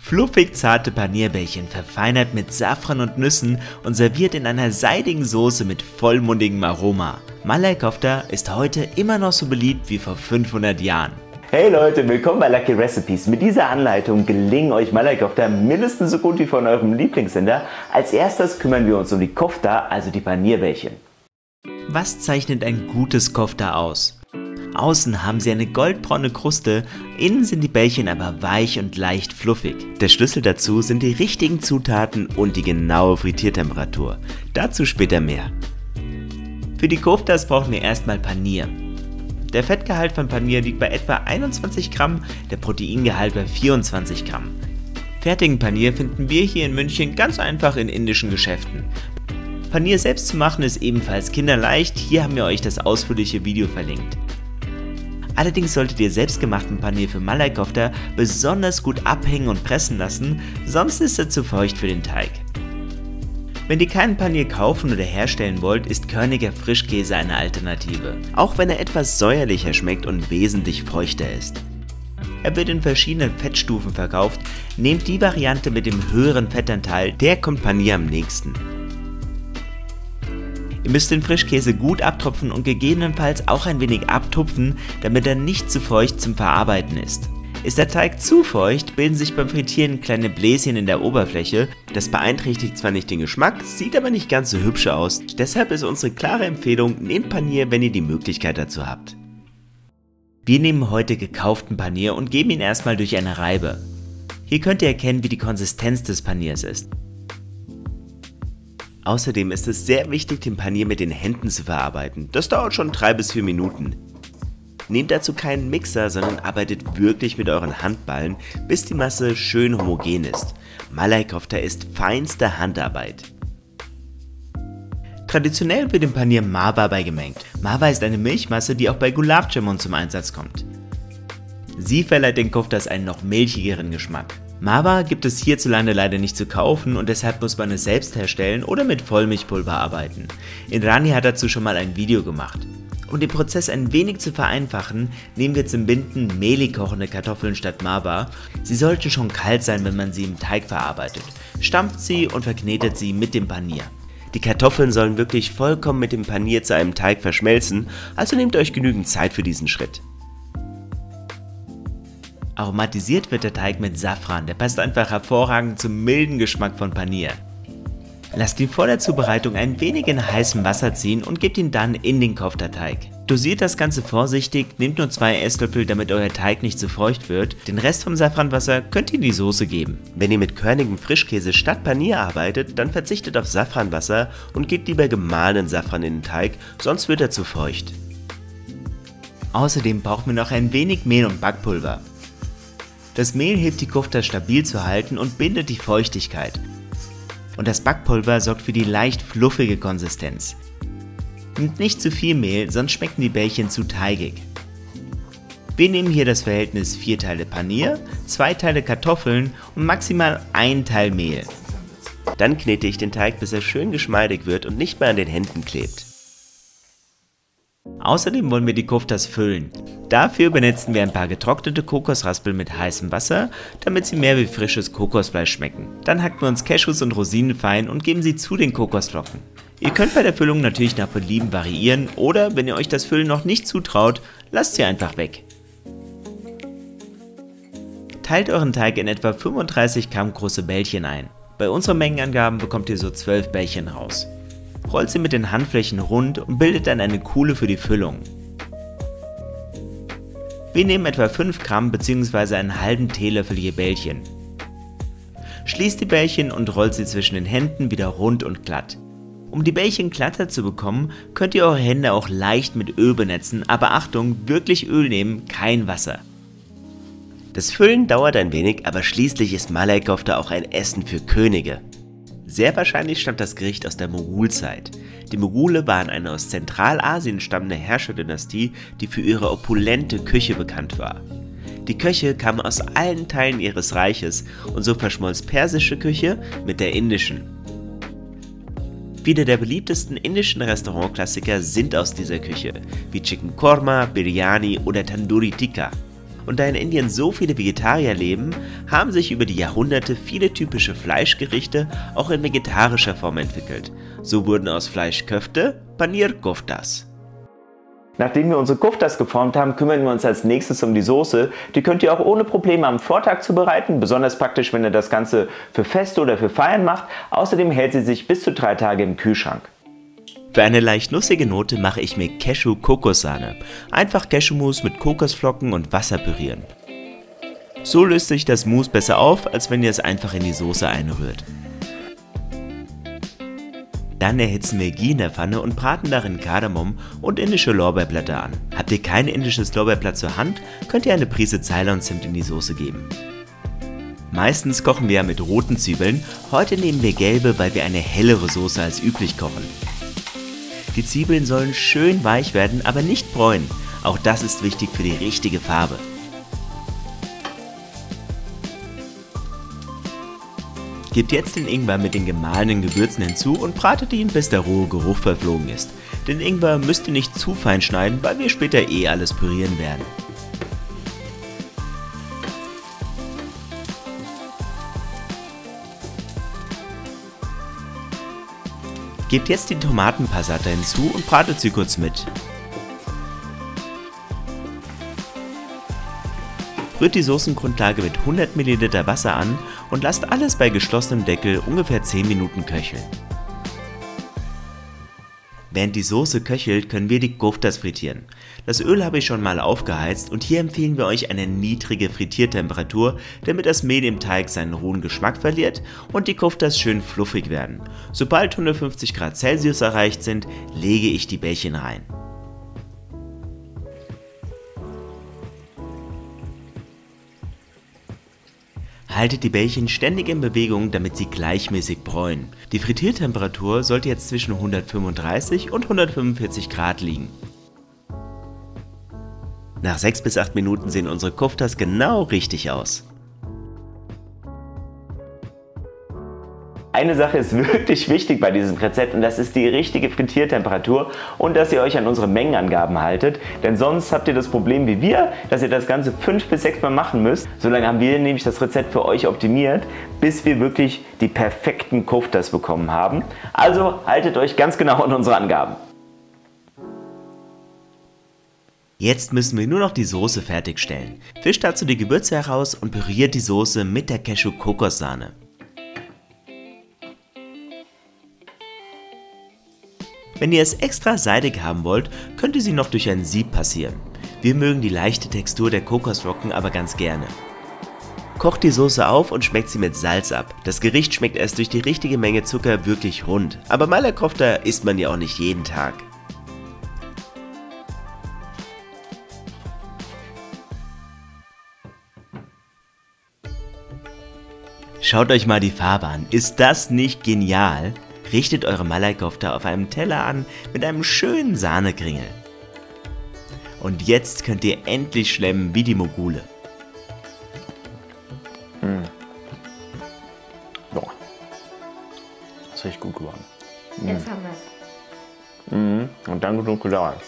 Fluffig zarte Panierbällchen, verfeinert mit Safran und Nüssen und serviert in einer seidigen Soße mit vollmundigem Aroma. Malai Kofta ist heute immer noch so beliebt wie vor 500 Jahren. Hey Leute, willkommen bei Lucky Recipes. Mit dieser Anleitung gelingen euch Malai Kofta mindestens so gut wie von eurem Lieblingssender. Als erstes kümmern wir uns um die Kofta, also die Panierbällchen. Was zeichnet ein gutes Kofta aus? Außen haben sie eine goldbraune Kruste, innen sind die Bällchen aber weich und leicht fluffig. Der Schlüssel dazu sind die richtigen Zutaten und die genaue Frittiertemperatur. Dazu später mehr. Für die Koftas brauchen wir erstmal Panier. Der Fettgehalt von Panier liegt bei etwa 21 Gramm, der Proteingehalt bei 24 Gramm. Fertigen Panier finden wir hier in München ganz einfach in indischen Geschäften. Panier selbst zu machen ist ebenfalls kinderleicht, hier haben wir euch das ausführliche Video verlinkt. Allerdings solltet ihr selbstgemachten Panier für Malai Kofta besonders gut abhängen und pressen lassen, sonst ist er zu feucht für den Teig. Wenn ihr keinen Panier kaufen oder herstellen wollt, ist körniger Frischkäse eine Alternative, auch wenn er etwas säuerlicher schmeckt und wesentlich feuchter ist. Er wird in verschiedenen Fettstufen verkauft, nehmt die Variante mit dem höheren Fettanteil, der kommt Panier am nächsten. Ihr müsst den Frischkäse gut abtropfen und gegebenenfalls auch ein wenig abtupfen, damit er nicht zu feucht zum Verarbeiten ist. Ist der Teig zu feucht, bilden sich beim Frittieren kleine Bläschen in der Oberfläche. Das beeinträchtigt zwar nicht den Geschmack, sieht aber nicht ganz so hübsch aus. Deshalb ist unsere klare Empfehlung, nehmt Panier, wenn ihr die Möglichkeit dazu habt. Wir nehmen heute gekauften Panier und geben ihn erstmal durch eine Reibe. Hier könnt ihr erkennen, wie die Konsistenz des Paniers ist. Außerdem ist es sehr wichtig, den Panier mit den Händen zu verarbeiten. Das dauert schon 3 bis 4 Minuten. Nehmt dazu keinen Mixer, sondern arbeitet wirklich mit euren Handballen, bis die Masse schön homogen ist. Malai Kofta ist feinste Handarbeit. Traditionell wird im Panier Mawa beigemengt. Mawa ist eine Milchmasse, die auch bei Gulab Jamun zum Einsatz kommt. Sie verleiht den Koftas einen noch milchigeren Geschmack. Mawa gibt es hierzulande leider nicht zu kaufen und deshalb muss man es selbst herstellen oder mit Vollmilchpulver arbeiten. Indrani hat dazu schon mal ein Video gemacht. Um den Prozess ein wenig zu vereinfachen, nehmen wir zum Binden mehlig kochende Kartoffeln statt Mawa. Sie sollten schon kalt sein, wenn man sie im Teig verarbeitet. Stampft sie und verknetet sie mit dem Panier. Die Kartoffeln sollen wirklich vollkommen mit dem Panier zu einem Teig verschmelzen, also nehmt euch genügend Zeit für diesen Schritt. Aromatisiert wird der Teig mit Safran, der passt einfach hervorragend zum milden Geschmack von Panier. Lasst ihn vor der Zubereitung ein wenig in heißem Wasser ziehen und gebt ihn dann in den Kofta-Teig. Dosiert das Ganze vorsichtig, nehmt nur 2 Esslöffel, damit euer Teig nicht zu feucht wird. Den Rest vom Safranwasser könnt ihr in die Soße geben. Wenn ihr mit körnigem Frischkäse statt Panier arbeitet, dann verzichtet auf Safranwasser und gebt lieber gemahlenen Safran in den Teig, sonst wird er zu feucht. Außerdem brauchen wir noch ein wenig Mehl und Backpulver. Das Mehl hilft die Kofta stabil zu halten und bindet die Feuchtigkeit. Und das Backpulver sorgt für die leicht fluffige Konsistenz. Nehmt nicht zu viel Mehl, sonst schmecken die Bällchen zu teigig. Wir nehmen hier das Verhältnis 4 Teile Panier, 2 Teile Kartoffeln und maximal 1 Teil Mehl. Dann knete ich den Teig, bis er schön geschmeidig wird und nicht mehr an den Händen klebt. Außerdem wollen wir die Koftas füllen. Dafür benetzen wir ein paar getrocknete Kokosraspeln mit heißem Wasser, damit sie mehr wie frisches Kokosfleisch schmecken. Dann hacken wir uns Cashews und Rosinen fein und geben sie zu den Kokosflocken. Ihr könnt bei der Füllung natürlich nach Belieben variieren oder, wenn ihr euch das Füllen noch nicht zutraut, lasst sie einfach weg. Teilt euren Teig in etwa 35 Gramm große Bällchen ein. Bei unseren Mengenangaben bekommt ihr so 12 Bällchen raus. Rollt sie mit den Handflächen rund und bildet dann eine Kuhle für die Füllung. Wir nehmen etwa 5 Gramm bzw. einen halben Teelöffel je Bällchen. Schließt die Bällchen und rollt sie zwischen den Händen wieder rund und glatt. Um die Bällchen glatter zu bekommen, könnt ihr eure Hände auch leicht mit Öl benetzen, aber Achtung, wirklich Öl nehmen, kein Wasser. Das Füllen dauert ein wenig, aber schließlich ist Malai Kofta auch ein Essen für Könige. Sehr wahrscheinlich stammt das Gericht aus der Mogulzeit. Die Mogule waren eine aus Zentralasien stammende Herrscherdynastie, die für ihre opulente Küche bekannt war. Die Köche kamen aus allen Teilen ihres Reiches und so verschmolz persische Küche mit der indischen. Viele der beliebtesten indischen Restaurantklassiker sind aus dieser Küche, wie Chicken Korma, Biryani oder Tandoori Tikka. Und da in Indien so viele Vegetarier leben, haben sich über die Jahrhunderte viele typische Fleischgerichte auch in vegetarischer Form entwickelt. So wurden aus Fleisch Köfte Paneer Koftas. Nachdem wir unsere Koftas geformt haben, kümmern wir uns als nächstes um die Soße. Die könnt ihr auch ohne Probleme am Vortag zubereiten, besonders praktisch, wenn ihr das Ganze für Feste oder für Feiern macht. Außerdem hält sie sich bis zu 3 Tage im Kühlschrank. Für eine leicht nussige Note mache ich mir Cashew-Kokossahne. Einfach Cashewmus mit Kokosflocken und Wasser pürieren. So löst sich das Mousse besser auf, als wenn ihr es einfach in die Soße einrührt. Dann erhitzen wir Ghee in der Pfanne und braten darin Kardamom und indische Lorbeerblätter an. Habt ihr kein indisches Lorbeerblatt zur Hand, könnt ihr eine Prise Ceylon-Zimt in die Soße geben. Meistens kochen wir ja mit roten Zwiebeln, heute nehmen wir gelbe, weil wir eine hellere Soße als üblich kochen. Die Zwiebeln sollen schön weich werden, aber nicht bräunen. Auch das ist wichtig für die richtige Farbe. Gebt jetzt den Ingwer mit den gemahlenen Gewürzen hinzu und bratet ihn, bis der rohe Geruch verflogen ist. Den Ingwer müsst ihr nicht zu fein schneiden, weil wir später alles pürieren werden. Gebt jetzt die Tomatenpassata hinzu und bratet sie kurz mit. Rührt die Soßengrundlage mit 100 ml Wasser an und lasst alles bei geschlossenem Deckel ungefähr 10 Minuten köcheln. Während die Soße köchelt, können wir die Koftas frittieren. Das Öl habe ich schon mal aufgeheizt und hier empfehlen wir euch eine niedrige Frittiertemperatur, damit das Mehl im Teig seinen rohen Geschmack verliert und die Koftas schön fluffig werden. Sobald 150 Grad Celsius erreicht sind, lege ich die Bällchen rein. Haltet die Bällchen ständig in Bewegung, damit sie gleichmäßig bräunen. Die Frittiertemperatur sollte jetzt zwischen 135 und 145 Grad liegen. Nach 6 bis 8 Minuten sehen unsere Koftas genau richtig aus. Eine Sache ist wirklich wichtig bei diesem Rezept und das ist die richtige Frittiertemperatur und dass ihr euch an unsere Mengenangaben haltet, denn sonst habt ihr das Problem wie wir, dass ihr das Ganze 5 bis 6 Mal machen müsst. Solange haben wir nämlich das Rezept für euch optimiert, bis wir wirklich die perfekten Koftas bekommen haben. Also haltet euch ganz genau an unsere Angaben. Jetzt müssen wir nur noch die Soße fertigstellen. Fischt dazu die Gewürze heraus und püriert die Soße mit der Cashew-Kokossahne. Wenn ihr es extra seidig haben wollt, könnt ihr sie noch durch ein Sieb passieren. Wir mögen die leichte Textur der Kokosflocken aber ganz gerne. Kocht die Soße auf und schmeckt sie mit Salz ab. Das Gericht schmeckt erst durch die richtige Menge Zucker wirklich rund. Aber Malak Kofta isst man ja auch nicht jeden Tag. Schaut euch mal die Farbe an. Ist das nicht genial? Richtet eure Malak Kofta auf einem Teller an mit einem schönen Sahnekringel. Und jetzt könnt ihr endlich schlemmen wie die Mogule. Boah. Das ist richtig gut geworden. Jetzt haben wir es. Und dann genug gedauert.